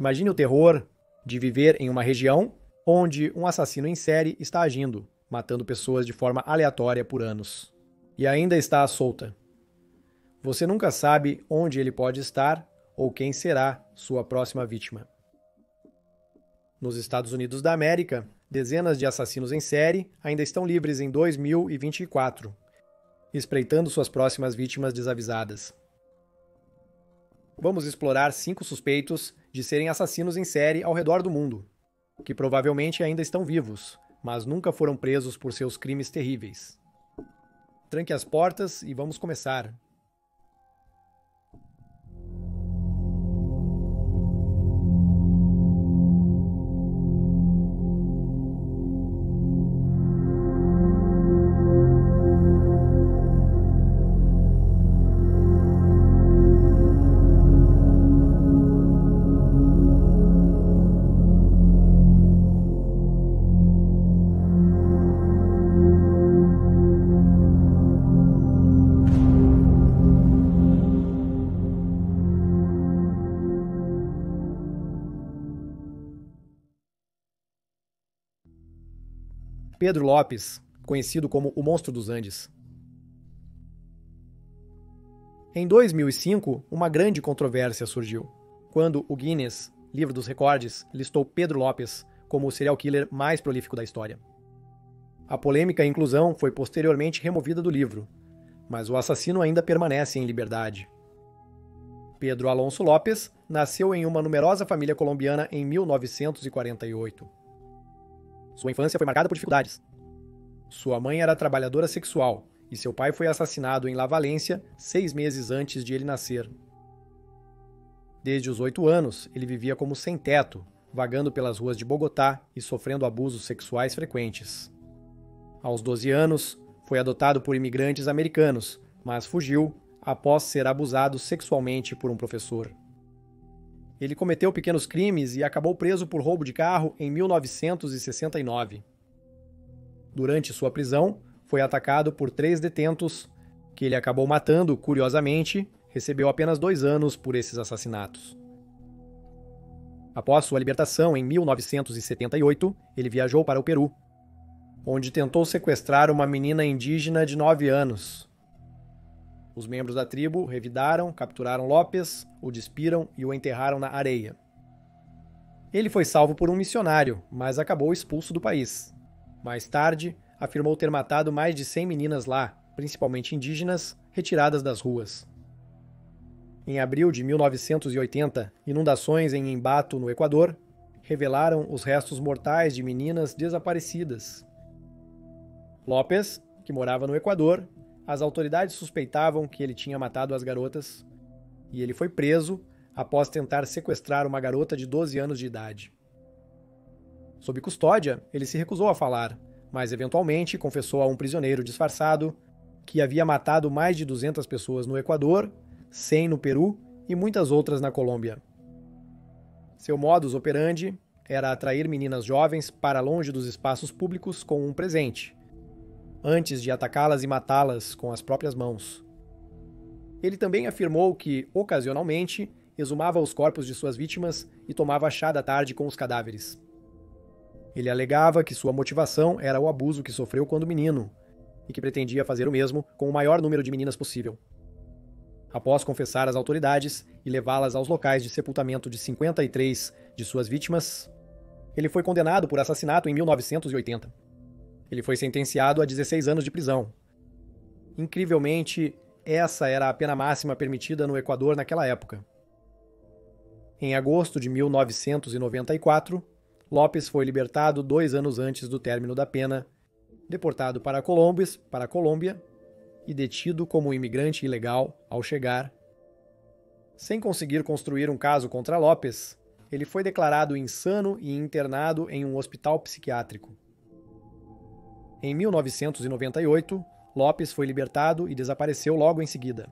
Imagine o terror de viver em uma região onde um assassino em série está agindo, matando pessoas de forma aleatória por anos. E ainda está à solta. Você nunca sabe onde ele pode estar ou quem será sua próxima vítima. Nos Estados Unidos da América, dezenas de assassinos em série ainda estão livres em 2024, espreitando suas próximas vítimas desavisadas. Vamos explorar 5 suspeitos de serem assassinos em série ao redor do mundo, que provavelmente ainda estão vivos, mas nunca foram presos por seus crimes terríveis. Tranque as portas e vamos começar. Pedro Lopes, conhecido como o Monstro dos Andes. Em 2005, uma grande controvérsia surgiu, quando o Guinness, Livro dos Recordes, listou Pedro Lopes como o serial killer mais prolífico da história. A polêmica inclusão foi posteriormente removida do livro, mas o assassino ainda permanece em liberdade. Pedro Alonso Lopes nasceu em uma numerosa família colombiana em 1948. Sua infância foi marcada por dificuldades. Sua mãe era trabalhadora sexual e seu pai foi assassinado em La Valência 6 meses antes de ele nascer. Desde os 8 anos, ele vivia como sem-teto, vagando pelas ruas de Bogotá e sofrendo abusos sexuais frequentes. Aos 12 anos, foi adotado por imigrantes americanos, mas fugiu após ser abusado sexualmente por um professor. Ele cometeu pequenos crimes e acabou preso por roubo de carro em 1969. Durante sua prisão, foi atacado por 3 detentos, que ele acabou matando, curiosamente, recebeu apenas 2 anos por esses assassinatos. Após sua libertação em 1978, ele viajou para o Peru, onde tentou sequestrar uma menina indígena de 9 anos. Os membros da tribo revidaram, capturaram Lopes, o despiram e o enterraram na areia. Ele foi salvo por um missionário, mas acabou expulso do país. Mais tarde, afirmou ter matado mais de 100 meninas lá, principalmente indígenas, retiradas das ruas. Em abril de 1980, inundações em Ambato, no Equador, revelaram os restos mortais de meninas desaparecidas. Lopes, que morava no Equador, as autoridades suspeitavam que ele tinha matado as garotas, e ele foi preso após tentar sequestrar uma garota de 12 anos de idade. Sob custódia, ele se recusou a falar, mas eventualmente confessou a um prisioneiro disfarçado que havia matado mais de 200 pessoas no Equador, 100 no Peru e muitas outras na Colômbia. Seu modus operandi era atrair meninas jovens para longe dos espaços públicos com um presente, antes de atacá-las e matá-las com as próprias mãos. Ele também afirmou que, ocasionalmente, exumava os corpos de suas vítimas e tomava chá da tarde com os cadáveres. Ele alegava que sua motivação era o abuso que sofreu quando menino, e que pretendia fazer o mesmo com o maior número de meninas possível. Após confessar às autoridades e levá-las aos locais de sepultamento de 53 de suas vítimas, ele foi condenado por assassinato em 1980. Ele foi sentenciado a 16 anos de prisão. Incrivelmente, essa era a pena máxima permitida no Equador naquela época. Em agosto de 1994, Lopes foi libertado 2 anos antes do término da pena, deportado para a Colômbia e detido como imigrante ilegal ao chegar. Sem conseguir construir um caso contra Lopes, ele foi declarado insano e internado em um hospital psiquiátrico. Em 1998, Lopes foi libertado e desapareceu logo em seguida.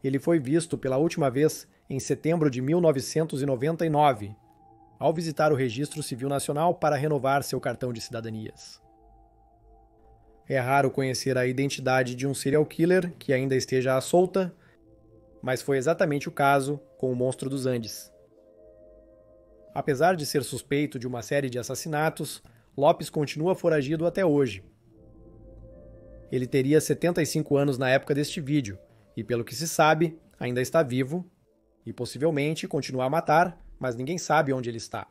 Ele foi visto pela última vez em setembro de 1999, ao visitar o Registro Civil Nacional para renovar seu cartão de cidadanias. É raro conhecer a identidade de um serial killer que ainda esteja à solta, mas foi exatamente o caso com o Monstro dos Andes. Apesar de ser suspeito de uma série de assassinatos, Lopes continua foragido até hoje. Ele teria 75 anos na época deste vídeo, e pelo que se sabe, ainda está vivo, e possivelmente continua a matar, mas ninguém sabe onde ele está.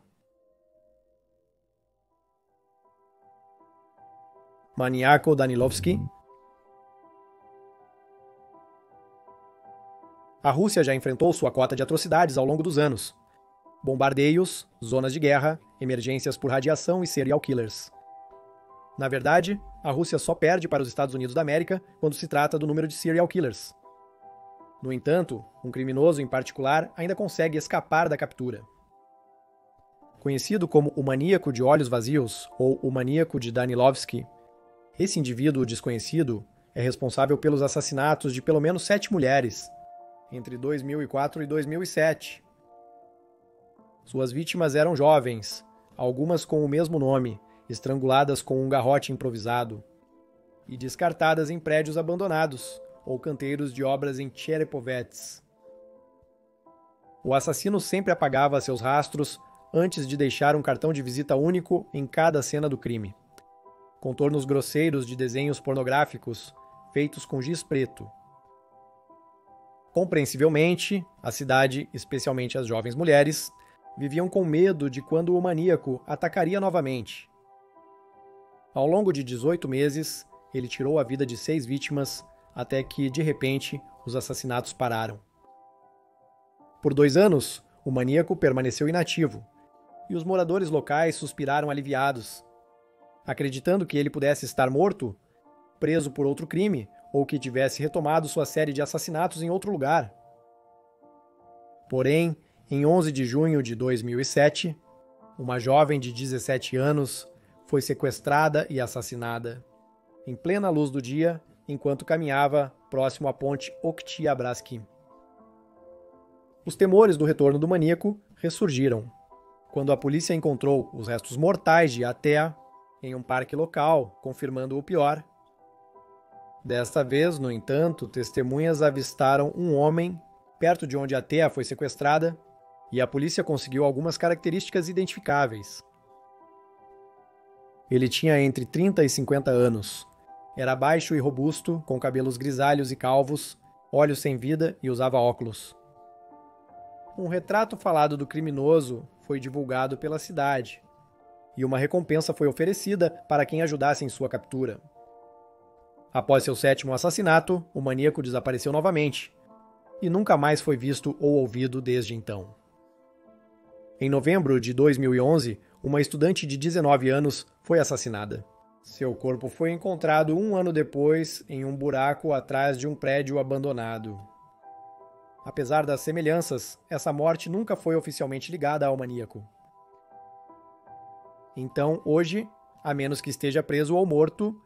Maniako Danilovski. A Rússia já enfrentou sua cota de atrocidades ao longo dos anos. Bombardeios, zonas de guerra, emergências por radiação e serial killers. Na verdade, a Rússia só perde para os Estados Unidos da América quando se trata do número de serial killers. No entanto, um criminoso em particular ainda consegue escapar da captura. Conhecido como o maníaco de olhos vazios ou o maníaco de Danilovski, esse indivíduo desconhecido é responsável pelos assassinatos de pelo menos 7 mulheres, entre 2004 e 2007. Suas vítimas eram jovens, algumas com o mesmo nome, estranguladas com um garrote improvisado, e descartadas em prédios abandonados ou canteiros de obras em Cherepovets. O assassino sempre apagava seus rastros antes de deixar um cartão de visita único em cada cena do crime. Contornos grosseiros de desenhos pornográficos feitos com giz preto. Compreensivelmente, a cidade, especialmente as jovens mulheres, viviam com medo de quando o maníaco atacaria novamente. Ao longo de 18 meses, ele tirou a vida de 6 vítimas, até que, de repente, os assassinatos pararam. Por 2 anos, o maníaco permaneceu inativo, e os moradores locais suspiraram aliviados, acreditando que ele pudesse estar morto, preso por outro crime, ou que tivesse retomado sua série de assassinatos em outro lugar. Porém, em 11 de junho de 2007, uma jovem de 17 anos foi sequestrada e assassinada, em plena luz do dia, enquanto caminhava próximo à ponte Oktyabrsky. Os temores do retorno do maníaco ressurgiram, quando a polícia encontrou os restos mortais de Atea em um parque local, confirmando o pior. Desta vez, no entanto, testemunhas avistaram um homem perto de onde Atea foi sequestrada, e a polícia conseguiu algumas características identificáveis. Ele tinha entre 30 e 50 anos. Era baixo e robusto, com cabelos grisalhos e calvos, olhos sem vida e usava óculos. Um retrato falado do criminoso foi divulgado pela cidade, e uma recompensa foi oferecida para quem ajudasse em sua captura. Após seu 7º assassinato, o maníaco desapareceu novamente, e nunca mais foi visto ou ouvido desde então. Em novembro de 2011, uma estudante de 19 anos foi assassinada. Seu corpo foi encontrado 1 ano depois em um buraco atrás de um prédio abandonado. Apesar das semelhanças, essa morte nunca foi oficialmente ligada ao maníaco. Então, hoje, a menos que esteja preso ou morto,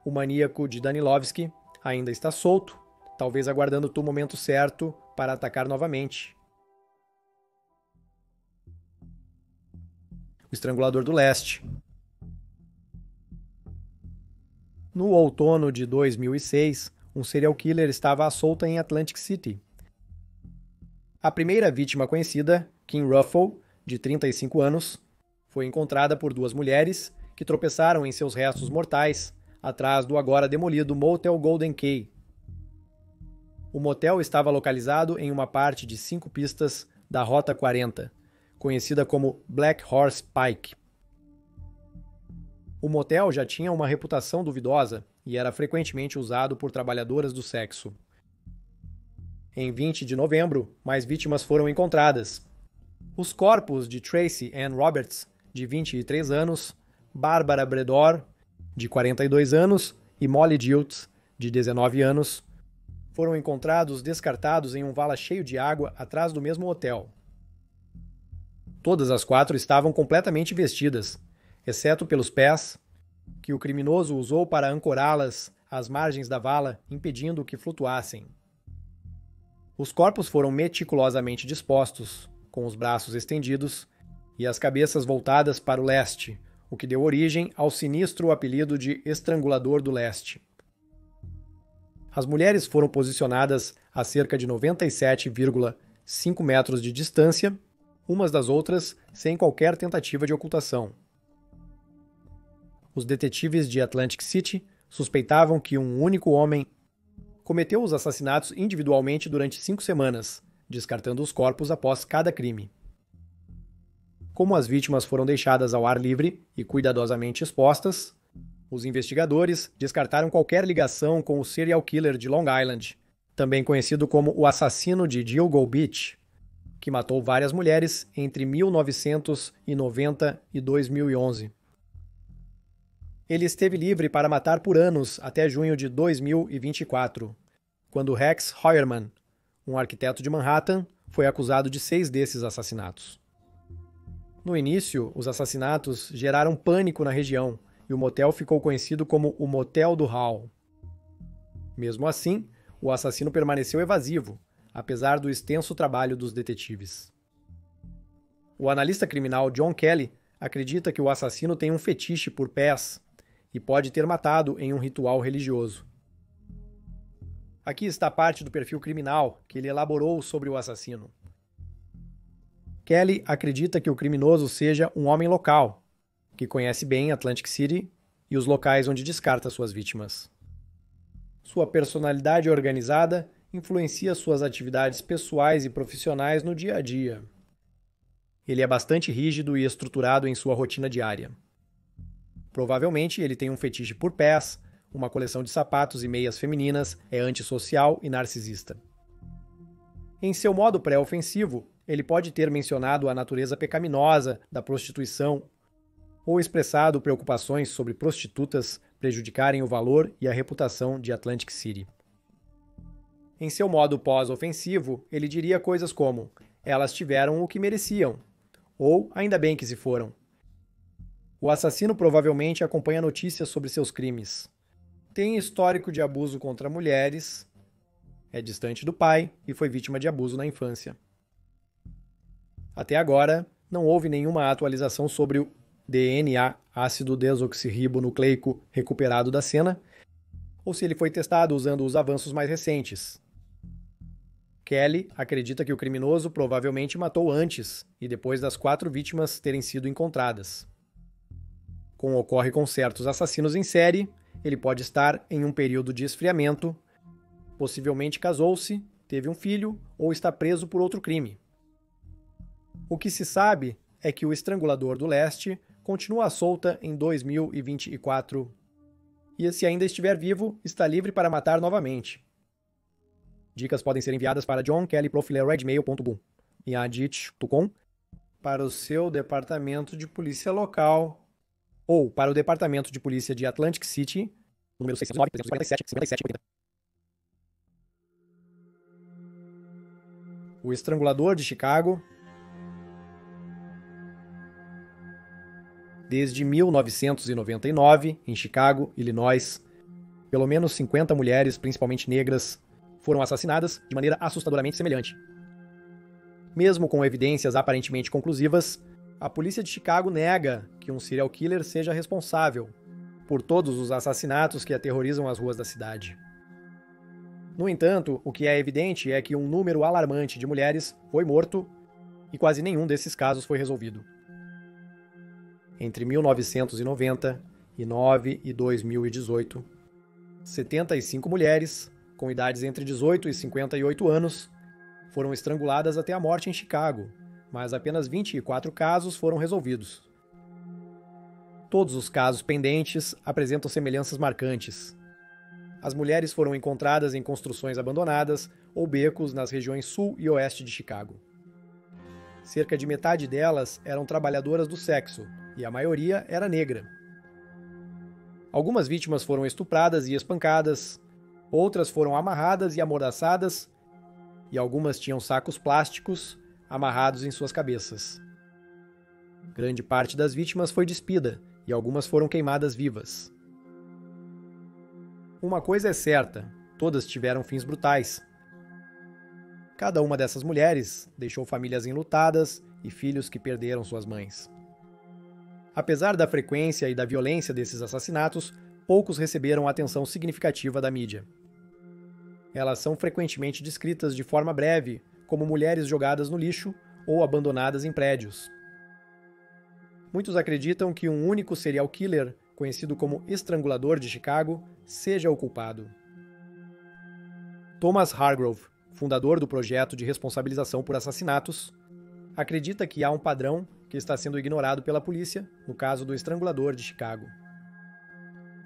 o maníaco de Danilovski ainda está solto, talvez aguardando o momento certo para atacar novamente. O Estrangulador do Leste. No outono de 2006, um serial killer estava à solta em Atlantic City. A primeira vítima conhecida, Kim Ruffle, de 35 anos, foi encontrada por 2 mulheres que tropeçaram em seus restos mortais atrás do agora demolido Motel Golden Key. O motel estava localizado em uma parte de 5 pistas da Rota 40, conhecida como Black Horse Pike. O motel já tinha uma reputação duvidosa e era frequentemente usado por trabalhadoras do sexo. Em 20 de novembro, mais vítimas foram encontradas. Os corpos de Tracy Ann Roberts, de 23 anos, Barbara Bredor, de 42 anos, e Molly Diltz, de 19 anos, foram encontrados descartados em um vala cheio de água atrás do mesmo hotel. Todas as 4 estavam completamente vestidas, exceto pelos pés, que o criminoso usou para ancorá-las às margens da vala, impedindo que flutuassem. Os corpos foram meticulosamente dispostos, com os braços estendidos e as cabeças voltadas para o leste, o que deu origem ao sinistro apelido de Estrangulador do Leste. As mulheres foram posicionadas a cerca de 97,5 metros de distância, umas das outras sem qualquer tentativa de ocultação. Os detetives de Atlantic City suspeitavam que um único homem cometeu os assassinatos individualmente durante 5 semanas, descartando os corpos após cada crime. Como as vítimas foram deixadas ao ar livre e cuidadosamente expostas, os investigadores descartaram qualquer ligação com o serial killer de Long Island, também conhecido como o assassino de Gilgo Beach, que matou várias mulheres entre 1990 e 2011. Ele esteve livre para matar por anos até junho de 2024, quando Rex Heuermann, um arquiteto de Manhattan, foi acusado de 6 desses assassinatos. No início, os assassinatos geraram pânico na região e o motel ficou conhecido como o Motel do Hall. Mesmo assim, o assassino permaneceu evasivo, apesar do extenso trabalho dos detetives. O analista criminal John Kelly acredita que o assassino tem um fetiche por pés e pode ter matado em um ritual religioso. Aqui está parte do perfil criminal que ele elaborou sobre o assassino. Kelly acredita que o criminoso seja um homem local, que conhece bem Atlantic City e os locais onde descarta suas vítimas. Sua personalidade organizada influencia suas atividades pessoais e profissionais no dia a dia. Ele é bastante rígido e estruturado em sua rotina diária. Provavelmente ele tem um fetiche por pés, uma coleção de sapatos e meias femininas, é antissocial e narcisista. Em seu modo pré-ofensivo, ele pode ter mencionado a natureza pecaminosa da prostituição ou expressado preocupações sobre prostitutas prejudicarem o valor e a reputação de Atlantic City. Em seu modo pós-ofensivo, ele diria coisas como: elas tiveram o que mereciam, ou ainda bem que se foram. O assassino provavelmente acompanha notícias sobre seus crimes. Tem histórico de abuso contra mulheres, é distante do pai e foi vítima de abuso na infância. Até agora, não houve nenhuma atualização sobre o DNA, ácido desoxirribonucleico, recuperado da cena, ou se ele foi testado usando os avanços mais recentes. Kelly acredita que o criminoso provavelmente matou antes e depois das 4 vítimas terem sido encontradas. Como ocorre com certos assassinos em série, ele pode estar em um período de esfriamento, possivelmente casou-se, teve um filho ou está preso por outro crime. O que se sabe é que o Estrangulador do Leste continua à solta em 2024 e, se ainda estiver vivo, está livre para matar novamente. Dicas podem ser enviadas para johnkellyprofiler@gmail.com e adit.com para o seu departamento de polícia local ou para o departamento de polícia de Atlantic City, número 609-347-5780. O Estrangulador de Chicago. Desde 1999, em Chicago, Illinois, pelo menos 50 mulheres, principalmente negras, foram assassinadas de maneira assustadoramente semelhante. Mesmo com evidências aparentemente conclusivas, a polícia de Chicago nega que um serial killer seja responsável por todos os assassinatos que aterrorizam as ruas da cidade. No entanto, o que é evidente é que um número alarmante de mulheres foi morto e quase nenhum desses casos foi resolvido. Entre 1999 e 2018, 75 mulheres, com idades entre 18 e 58 anos, foram estranguladas até a morte em Chicago, mas apenas 24 casos foram resolvidos. Todos os casos pendentes apresentam semelhanças marcantes. As mulheres foram encontradas em construções abandonadas ou becos nas regiões sul e oeste de Chicago. Cerca de metade delas eram trabalhadoras do sexo, e a maioria era negra. Algumas vítimas foram estupradas e espancadas, outras foram amarradas e amordaçadas, e algumas tinham sacos plásticos amarrados em suas cabeças. Grande parte das vítimas foi despida, e algumas foram queimadas vivas. Uma coisa é certa, todas tiveram fins brutais. Cada uma dessas mulheres deixou famílias enlutadas e filhos que perderam suas mães. Apesar da frequência e da violência desses assassinatos, poucos receberam atenção significativa da mídia. Elas são frequentemente descritas de forma breve como mulheres jogadas no lixo ou abandonadas em prédios. Muitos acreditam que um único serial killer, conhecido como Estrangulador de Chicago, seja o culpado. Thomas Hargrove, fundador do projeto de responsabilização por assassinatos, acredita que há um padrão que está sendo ignorado pela polícia no caso do Estrangulador de Chicago.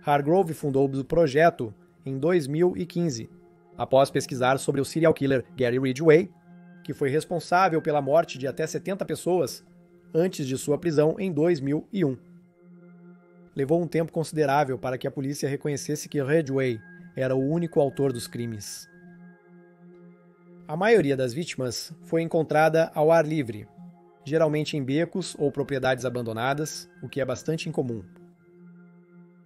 Hargrove fundou o projeto em 2015, após pesquisar sobre o serial killer Gary Ridgway, que foi responsável pela morte de até 70 pessoas antes de sua prisão em 2001. Levou um tempo considerável para que a polícia reconhecesse que Ridgway era o único autor dos crimes. A maioria das vítimas foi encontrada ao ar livre, geralmente em becos ou propriedades abandonadas, o que é bastante incomum.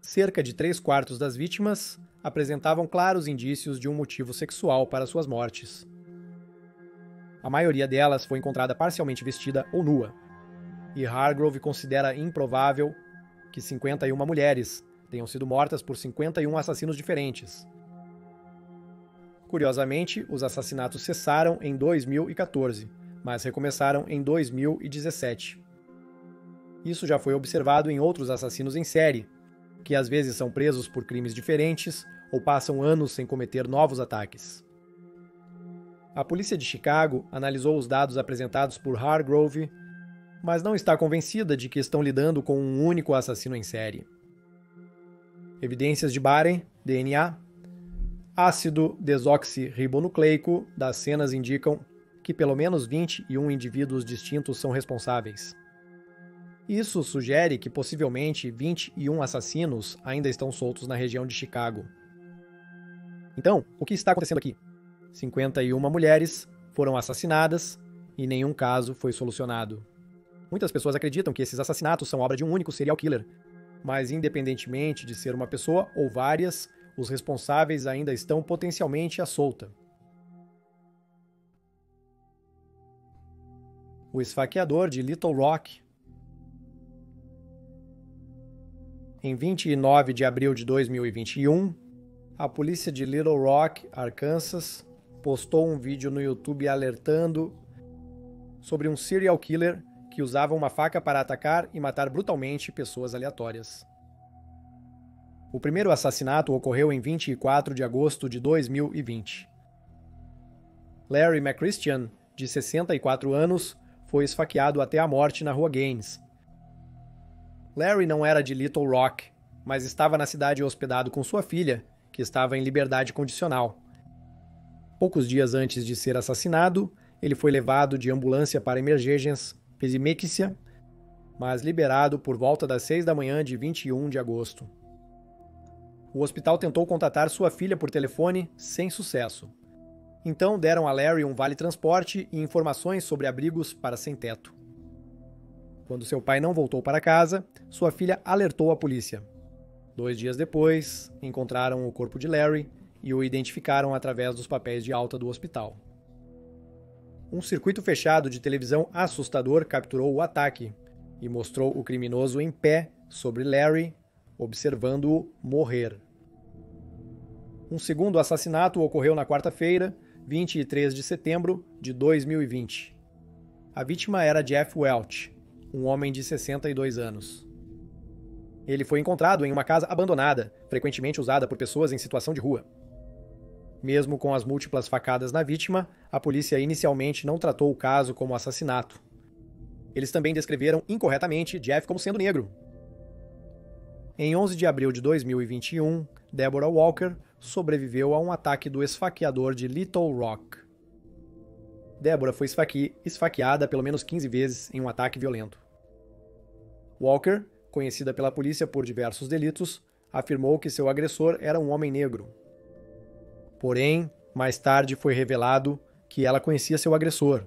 Cerca de 3/4 das vítimas apresentavam claros indícios de um motivo sexual para suas mortes. A maioria delas foi encontrada parcialmente vestida ou nua, e Hargrove considera improvável que 51 mulheres tenham sido mortas por 51 assassinos diferentes. Curiosamente, os assassinatos cessaram em 2014, mas recomeçaram em 2017. Isso já foi observado em outros assassinos em série, que às vezes são presos por crimes diferentes ou passam anos sem cometer novos ataques. A polícia de Chicago analisou os dados apresentados por Hargrove, mas não está convencida de que estão lidando com um único assassino em série. Evidências de Baren, DNA, ácido desoxirribonucleico das cenas indicam que pelo menos 21 indivíduos distintos são responsáveis. Isso sugere que possivelmente 21 assassinos ainda estão soltos na região de Chicago. Então, o que está acontecendo aqui? 51 mulheres foram assassinadas e nenhum caso foi solucionado. Muitas pessoas acreditam que esses assassinatos são obra de um único serial killer, mas independentemente de ser uma pessoa ou várias, os responsáveis ainda estão potencialmente à solta. O esfaqueador de Little Rock. Em 29 de abril de 2021, a polícia de Little Rock, Arkansas, postou um vídeo no YouTube alertando sobre um serial killer que usava uma faca para atacar e matar brutalmente pessoas aleatórias. O primeiro assassinato ocorreu em 24 de agosto de 2020. Larry McChristian, de 64 anos, foi esfaqueado até a morte na rua Gaines. Larry não era de Little Rock, mas estava na cidade hospedado com sua filha, que estava em liberdade condicional. Poucos dias antes de ser assassinado, ele foi levado de ambulância para emergências Pezimexia, mas liberado por volta das 6 da manhã de 21 de agosto. O hospital tentou contatar sua filha por telefone sem sucesso. Então deram a Larry um vale-transporte e informações sobre abrigos para sem-teto. Quando seu pai não voltou para casa, sua filha alertou a polícia. 2 dias depois, encontraram o corpo de Larry e o identificaram através dos papéis de alta do hospital. Um circuito fechado de televisão assustador capturou o ataque e mostrou o criminoso em pé sobre Larry, observando-o morrer. Um segundo assassinato ocorreu na quarta-feira, 23 de setembro de 2020. A vítima era Jeff Welch, um homem de 62 anos. Ele foi encontrado em uma casa abandonada, frequentemente usada por pessoas em situação de rua. Mesmo com as múltiplas facadas na vítima, a polícia inicialmente não tratou o caso como assassinato. Eles também descreveram incorretamente Jeff como sendo negro. Em 11 de abril de 2021, Deborah Walker sobreviveu a um ataque do esfaqueador de Little Rock. Deborah foi esfaqueada pelo menos 15 vezes em um ataque violento. Walker, conhecida pela polícia por diversos delitos, afirmou que seu agressor era um homem negro. Porém, mais tarde foi revelado que ela conhecia seu agressor.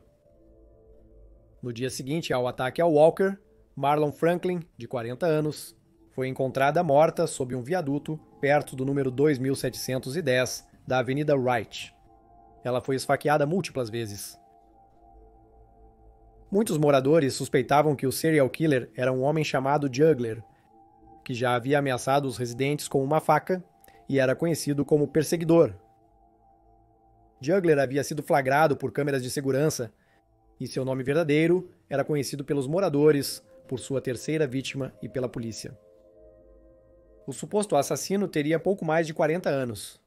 No dia seguinte ao ataque ao Walker, Marlon Franklin, de 40 anos, foi encontrada morta sob um viaduto perto do número 2710 da Avenida Wright. Ela foi esfaqueada múltiplas vezes. Muitos moradores suspeitavam que o serial killer era um homem chamado Juggler, que já havia ameaçado os residentes com uma faca e era conhecido como perseguidor. Juggler havia sido flagrado por câmeras de segurança e seu nome verdadeiro era conhecido pelos moradores, por sua terceira vítima e pela polícia. O suposto assassino teria pouco mais de 40 anos.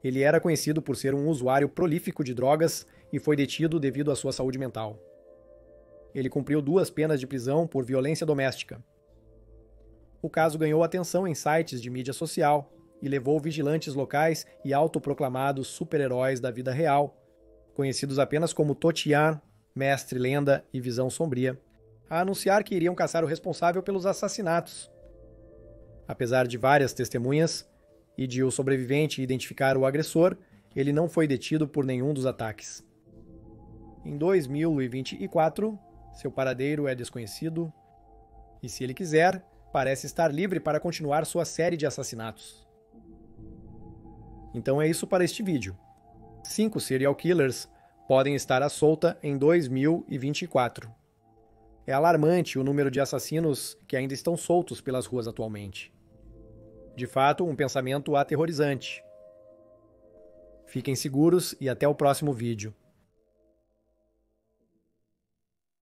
Ele era conhecido por ser um usuário prolífico de drogas e foi detido devido à sua saúde mental. Ele cumpriu 2 penas de prisão por violência doméstica. O caso ganhou atenção em sites de mídia social e levou vigilantes locais e autoproclamados super-heróis da vida real, conhecidos apenas como Totian, Mestre Lenda e Visão Sombria, a anunciar que iriam caçar o responsável pelos assassinatos. Apesar de várias testemunhas e de o sobrevivente identificar o agressor, ele não foi detido por nenhum dos ataques. Em 2024, seu paradeiro é desconhecido e, se ele quiser, parece estar livre para continuar sua série de assassinatos. Então é isso para este vídeo. 5 serial killers podem estar à solta em 2024. É alarmante o número de assassinos que ainda estão soltos pelas ruas atualmente. De fato, um pensamento aterrorizante. Fiquem seguros e até o próximo vídeo.